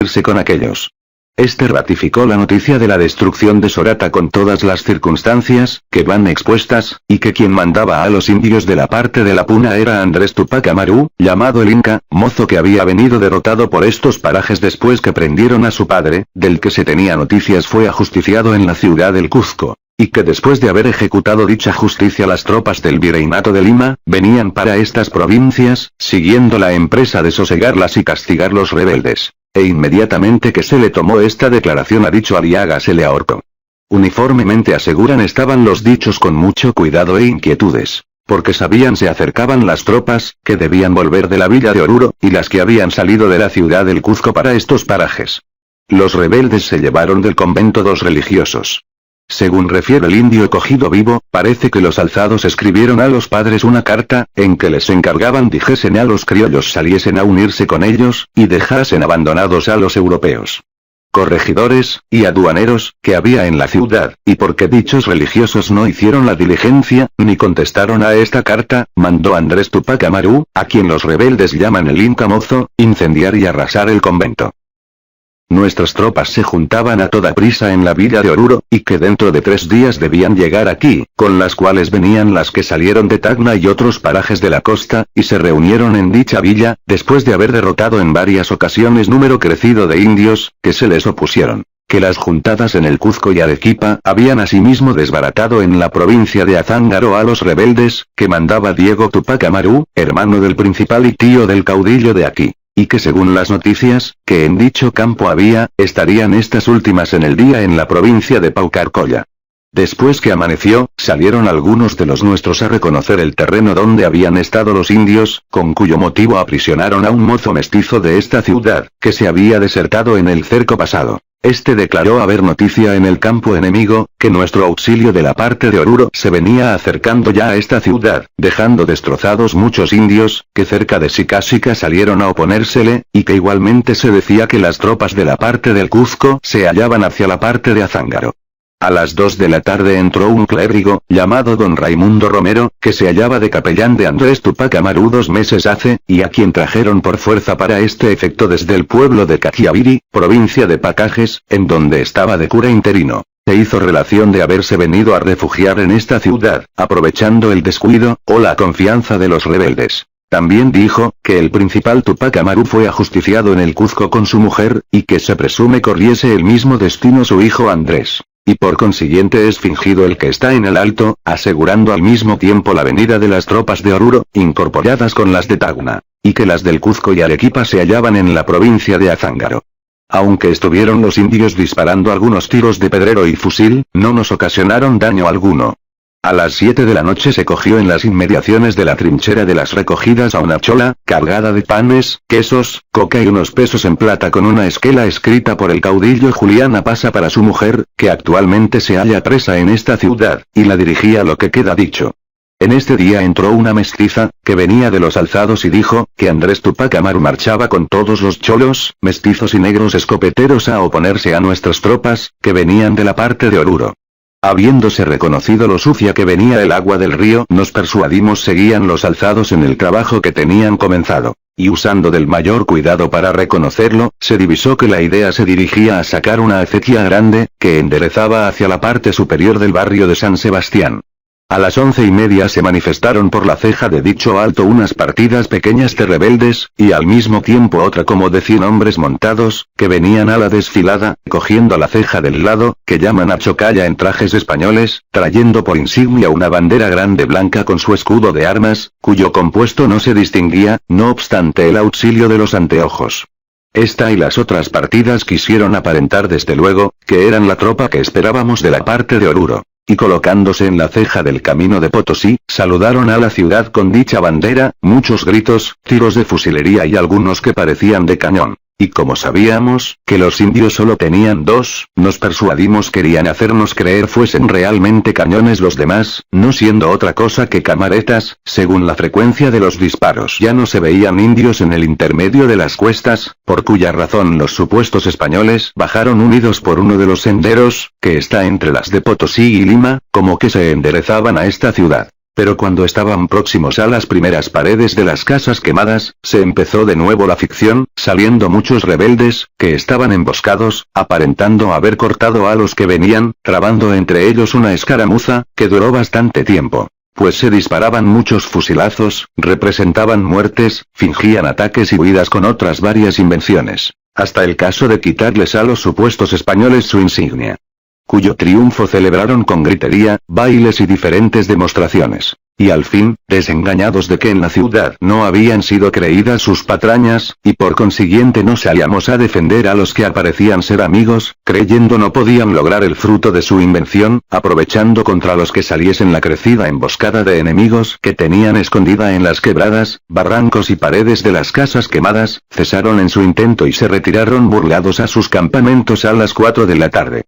unirse con aquellos. Este ratificó la noticia de la destrucción de Sorata con todas las circunstancias que van expuestas, y que quien mandaba a los indios de la parte de la Puna era Andrés Tupac Amaru, llamado el Inca, mozo que había venido derrotado por estos parajes después que prendieron a su padre, del que se tenía noticias fue ajusticiado en la ciudad del Cuzco, y que después de haber ejecutado dicha justicia las tropas del Virreinato de Lima, venían para estas provincias, siguiendo la empresa de sosegarlas y castigar los rebeldes. E inmediatamente que se le tomó esta declaración a dicho Aliaga se le ahorcó. Uniformemente aseguran estaban los dichos con mucho cuidado e inquietudes, porque sabían se acercaban las tropas, que debían volver de la villa de Oruro, y las que habían salido de la ciudad del Cuzco para estos parajes. Los rebeldes se llevaron del convento 2 religiosos. Según refiere el indio cogido vivo, parece que los alzados escribieron a los padres una carta, en que les encargaban dijesen a los criollos saliesen a unirse con ellos, y dejasen abandonados a los europeos, corregidores, y aduaneros, que había en la ciudad, y porque dichos religiosos no hicieron la diligencia, ni contestaron a esta carta, mandó Andrés Tupac Amaru, a quien los rebeldes llaman el Inca Mozo, incendiar y arrasar el convento. Nuestras tropas se juntaban a toda prisa en la villa de Oruro, y que dentro de 3 días debían llegar aquí, con las cuales venían las que salieron de Tacna y otros parajes de la costa, y se reunieron en dicha villa, después de haber derrotado en varias ocasiones número crecido de indios, que se les opusieron. Que las juntadas en el Cuzco y Arequipa habían asimismo desbaratado en la provincia de Azángaro a los rebeldes, que mandaba Diego Tupac Amaru, hermano del principal y tío del caudillo de aquí. Y que según las noticias, que en dicho campo había, estarían estas últimas en el día en la provincia de Paucarcolla. Después que amaneció, salieron algunos de los nuestros a reconocer el terreno donde habían estado los indios, con cuyo motivo aprisionaron a un mozo mestizo de esta ciudad, que se había desertado en el cerco pasado. Este declaró haber noticia en el campo enemigo, que nuestro auxilio de la parte de Oruro se venía acercando ya a esta ciudad, dejando destrozados muchos indios, que cerca de Sicasica salieron a oponérsele, y que igualmente se decía que las tropas de la parte del Cuzco se hallaban hacia la parte de Azángaro. A las 2 de la tarde entró un clérigo, llamado don Raimundo Romero, que se hallaba de capellán de Andrés Tupac Amaru 2 meses hace, y a quien trajeron por fuerza para este efecto desde el pueblo de Caquiaviri, provincia de Pacajes, en donde estaba de cura interino. Se hizo relación de haberse venido a refugiar en esta ciudad, aprovechando el descuido, o la confianza de los rebeldes. También dijo, que el principal Tupac Amaru fue ajusticiado en el Cuzco con su mujer, y que se presume corriese el mismo destino su hijo Andrés. Y por consiguiente es fingido el que está en el alto, asegurando al mismo tiempo la venida de las tropas de Oruro, incorporadas con las de Tacna, y que las del Cuzco y Arequipa se hallaban en la provincia de Azángaro. Aunque estuvieron los indios disparando algunos tiros de pedrero y fusil, no nos ocasionaron daño alguno. A las 7 de la noche se cogió en las inmediaciones de la trinchera de las recogidas a una chola, cargada de panes, quesos, coca y unos pesos en plata con una esquela escrita por el caudillo Julián Apasa para su mujer, que actualmente se halla presa en esta ciudad, y la dirigía lo que queda dicho. En este día entró una mestiza, que venía de los alzados y dijo, que Andrés Tupac Amaru marchaba con todos los cholos, mestizos y negros escopeteros a oponerse a nuestras tropas, que venían de la parte de Oruro. Habiéndose reconocido lo sucia que venía el agua del río, nos persuadimos seguían los alzados en el trabajo que tenían comenzado, y usando del mayor cuidado para reconocerlo, se divisó que la idea se dirigía a sacar una acequia grande, que enderezaba hacia la parte superior del barrio de San Sebastián. A las 11:30 se manifestaron por la ceja de dicho alto unas partidas pequeñas de rebeldes, y al mismo tiempo otra como de 100 hombres montados, que venían a la desfilada, cogiendo la ceja del lado, que llaman a chocalla en trajes españoles, trayendo por insignia una bandera grande blanca con su escudo de armas, cuyo compuesto no se distinguía, no obstante el auxilio de los anteojos. Esta y las otras partidas quisieron aparentar desde luego, que eran la tropa que esperábamos de la parte de Oruro. Y colocándose en la ceja del camino de Potosí, saludaron a la ciudad con dicha bandera, muchos gritos, tiros de fusilería y algunos que parecían de cañón. Y como sabíamos, que los indios solo tenían 2, nos persuadimos querían hacernos creer fuesen realmente cañones los demás, no siendo otra cosa que camaretas, según la frecuencia de los disparos. Ya no se veían indios en el intermedio de las cuestas, por cuya razón los supuestos españoles bajaron unidos por uno de los senderos, que está entre las de Potosí y Lima, como que se enderezaban a esta ciudad. Pero cuando estaban próximos a las primeras paredes de las casas quemadas, se empezó de nuevo la ficción, saliendo muchos rebeldes, que estaban emboscados, aparentando haber cortado a los que venían, trabando entre ellos una escaramuza, que duró bastante tiempo. Pues se disparaban muchos fusilazos, representaban muertes, fingían ataques y huidas con otras varias invenciones, hasta el caso de quitarles a los supuestos españoles su insignia, cuyo triunfo celebraron con gritería, bailes y diferentes demostraciones. Y al fin, desengañados de que en la ciudad no habían sido creídas sus patrañas, y por consiguiente no salíamos a defender a los que aparecían ser amigos, creyendo no podían lograr el fruto de su invención, aprovechando contra los que saliesen la crecida emboscada de enemigos que tenían escondida en las quebradas, barrancos y paredes de las casas quemadas, cesaron en su intento y se retiraron burlados a sus campamentos a las 4 de la tarde.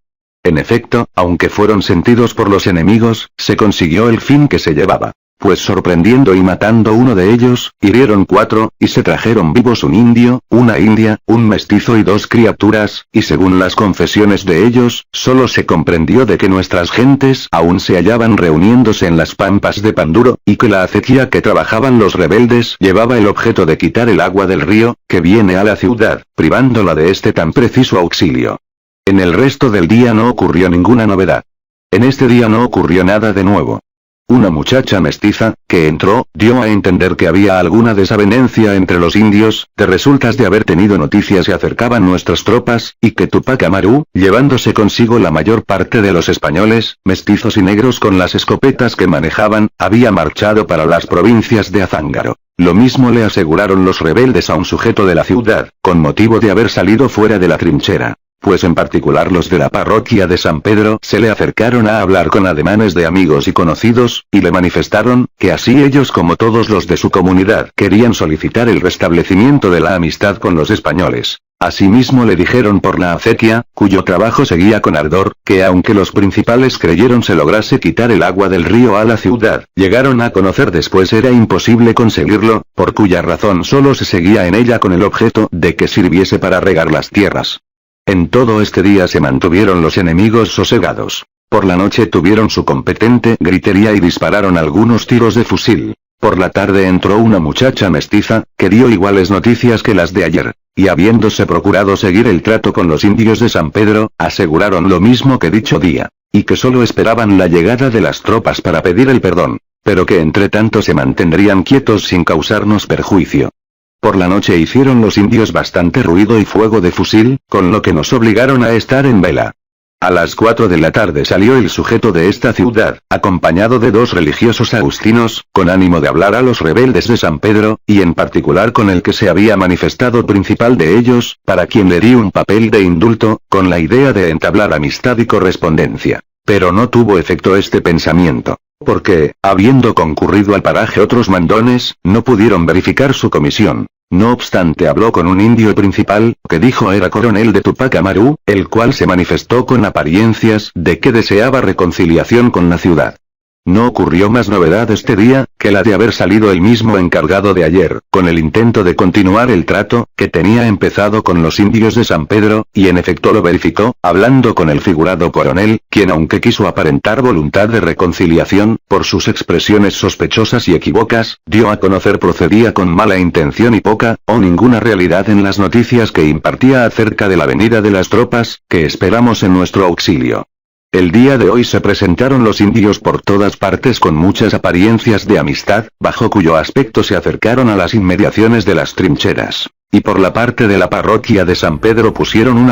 En efecto, aunque fueron sentidos por los enemigos, se consiguió el fin que se llevaba. Pues sorprendiendo y matando uno de ellos, hirieron 4, y se trajeron vivos un indio, una india, un mestizo y 2 criaturas, y según las confesiones de ellos, solo se comprendió de que nuestras gentes aún se hallaban reuniéndose en las pampas de Panduro, y que la acequia que trabajaban los rebeldes llevaba el objeto de quitar el agua del río, que viene a la ciudad, privándola de este tan preciso auxilio. En el resto del día no ocurrió ninguna novedad. En este día no ocurrió nada de nuevo. Una muchacha mestiza, que entró, dio a entender que había alguna desavenencia entre los indios, de resultas de haber tenido noticias se acercaban nuestras tropas, y que Tupac Amaru, llevándose consigo la mayor parte de los españoles, mestizos y negros con las escopetas que manejaban, había marchado para las provincias de Azángaro. Lo mismo le aseguraron los rebeldes a un sujeto de la ciudad, con motivo de haber salido fuera de la trinchera. Pues en particular los de la parroquia de San Pedro se le acercaron a hablar con ademanes de amigos y conocidos, y le manifestaron, que así ellos como todos los de su comunidad querían solicitar el restablecimiento de la amistad con los españoles. Asimismo le dijeron por la acequia, cuyo trabajo seguía con ardor, que aunque los principales creyeron se lograse quitar el agua del río a la ciudad, llegaron a conocer después era imposible conseguirlo, por cuya razón solo se seguía en ella con el objeto de que sirviese para regar las tierras. En todo este día se mantuvieron los enemigos sosegados. Por la noche tuvieron su competente gritería y dispararon algunos tiros de fusil. Por la tarde entró una muchacha mestiza, que dio iguales noticias que las de ayer. Y habiéndose procurado seguir el trato con los indios de San Pedro, aseguraron lo mismo que dicho día. Y que solo esperaban la llegada de las tropas para pedir el perdón. Pero que entre tanto se mantendrían quietos sin causarnos perjuicio. Por la noche hicieron los indios bastante ruido y fuego de fusil, con lo que nos obligaron a estar en vela. A las 4 de la tarde salió el sujeto de esta ciudad, acompañado de 2 religiosos agustinos, con ánimo de hablar a los rebeldes de San Pedro, y en particular con el que se había manifestado principal de ellos, para quien le di un papel de indulto, con la idea de entablar amistad y correspondencia. Pero no tuvo efecto este pensamiento. Porque, habiendo concurrido al paraje otros mandones, no pudieron verificar su comisión. No obstante habló con un indio principal, que dijo era coronel de Tupac Amaru, el cual se manifestó con apariencias de que deseaba reconciliación con la ciudad. No ocurrió más novedad este día, que la de haber salido el mismo encargado de ayer, con el intento de continuar el trato, que tenía empezado con los indios de San Pedro, y en efecto lo verificó, hablando con el figurado coronel, quien aunque quiso aparentar voluntad de reconciliación, por sus expresiones sospechosas y equívocas, dio a conocer procedía con mala intención y poca, o ninguna realidad en las noticias que impartía acerca de la venida de las tropas, que esperamos en nuestro auxilio. El día de hoy se presentaron los indios por todas partes con muchas apariencias de amistad, bajo cuyo aspecto se acercaron a las inmediaciones de las trincheras. Y por la parte de la parroquia de San Pedro pusieron una